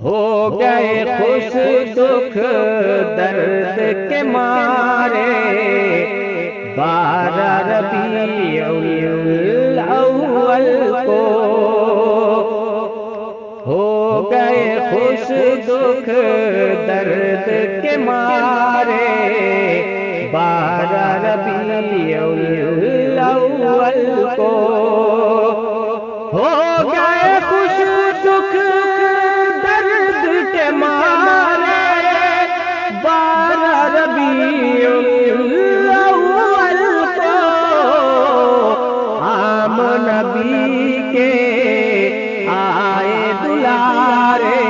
ہو گئے خوش دکھ درد کے مارے، 12 ربیع الاول کو ہو گئے خوش دکھ درد کے مارے، 12 ربیع الاول کو ہو گئے خوش دکھ درد کے مارے، 12 ربیع الاول کو عام نبی کے آئے دلارے،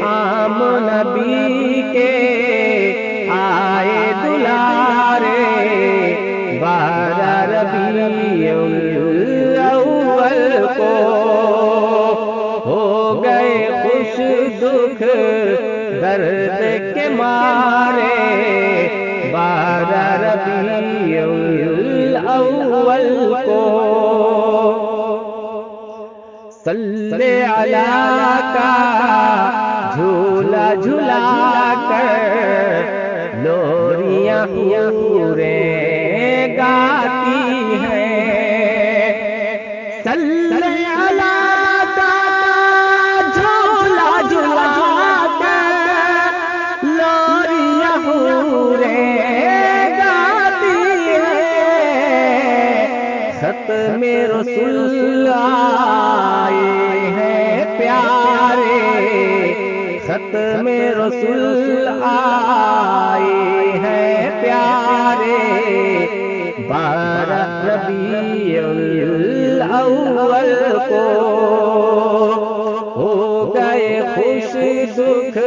عام نبی کے آئے دلارے، 12 ربیع الاول کو ہو گئے خوش دکھ درد کے مارے، 12 ربیع الاول کو صلی علیہ کا جھولا جھلا کر لوریاں حوریں گاتی ہیں، صلی علیہ کا جھولا جھلا کر لوریاں حوریں گاتی ہیں، ختم رسول آئے ہیں پیارے، ختم رسول آئے ہیں پیارے، 12 ربیع الاول کو ہو گئے خوش دکھ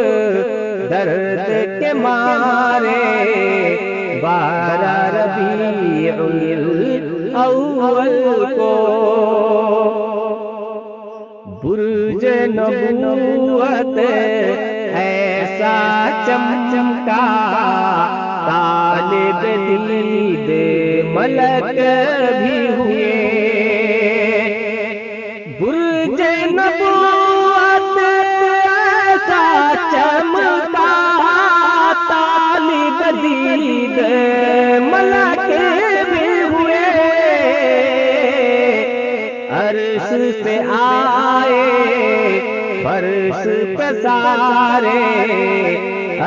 درد کے مارے، 12 ربیع الاول کو برج نبوت ایسا چمکا، طالب دید ملک بھی ہوئے، برج نبوت ایسا چمکا، طالب دید ملک بھی ہوئے، عرش سے آئے فرش پہ سارے،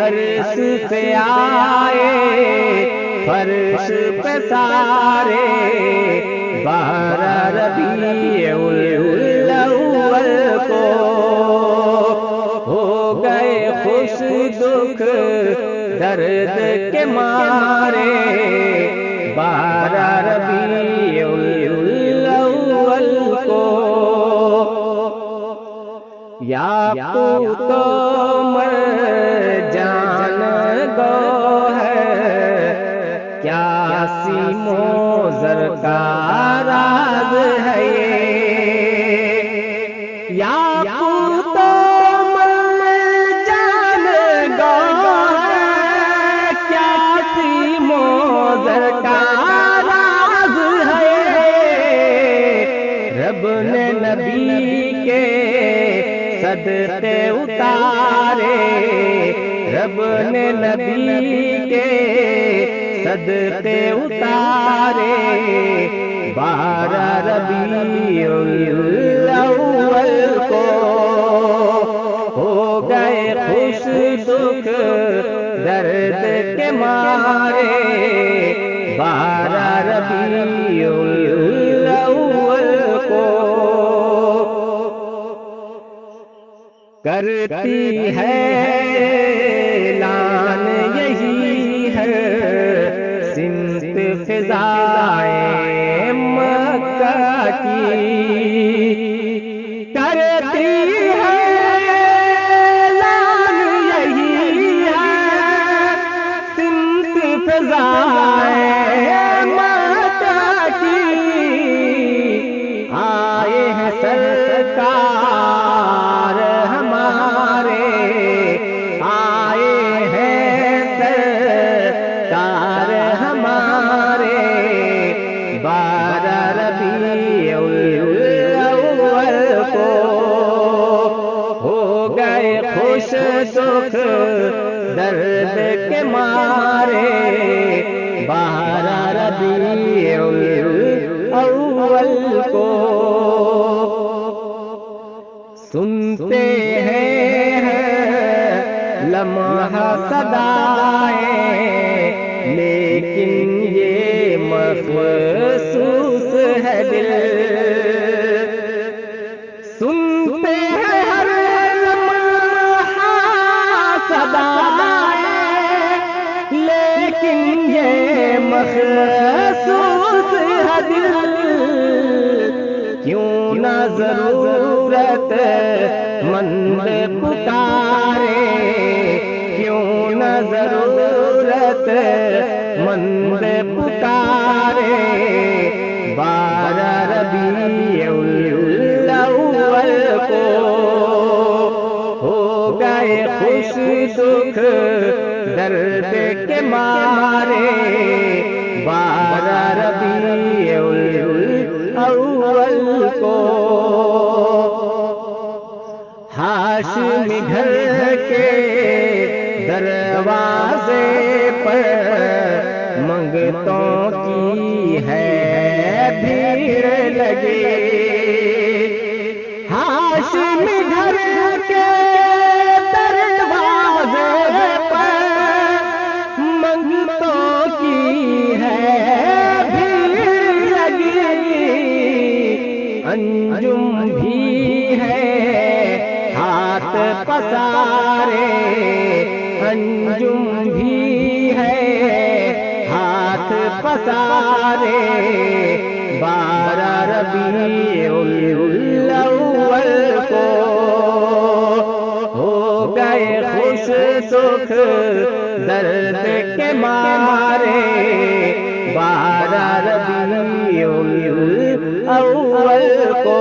عرش سے آئے فرش پہ سارے، 12 ربیع الاول کو ہو گئے خوش دکھ درد کے مارے، 12 ربیع الاول کو یاقوت و مرجان گوہر کیا سیم و زر کا راز ہے یہ، یاقوت و مرجان گوہر کیا سیم و زر کا راز ہے، رب نے نبی کے صدقے اتارے، رب نے نبی کے صدقے اتارے، 12 ربیع الاول کو ہو گئے خوش دکھ درد کے مارے، 12 ربیع الاول کو کرتی ہے اعلان یہی ہے سمت فضائے مکہ کی، کرتی ہے اعلان یہی ہے سمت فضائے مکہ کی، آئے ہیں سرکار ہمارے، آئے ہیں سرکار ہمارے، دکھ درد کے مارے، بارہ ربیع الاول کو سنتے ہیں لمحہ صدائیں، لیکن یہ محسوس ہے دل، سنتے ہیں ہر لمحہ صدائیں، لیکن یہ محسوس ہے دل، کیوں نہ ضرورت مند پکارے، کیوں نہ ضرورت مند پکارے، بارہ ربیع الاول کو ہو گئے خوش دکھ درد کے مارے، بارہ ربیع الاول کو ہاشمی گھر کے دروازے پر منگتوں کی ہے بھیڑ لگی، ہاشمی گھر کے دروازے پر منگتوں کی ہے بھیڑ لگی، انجم بھی ہے ہاتھ پسارے، انجم بھی ہے ہاتھ پسارے، بارہ ربیع الاول کو ہو گئے خوش دکھ درد کے مارے، بارہ ربیع الاول کو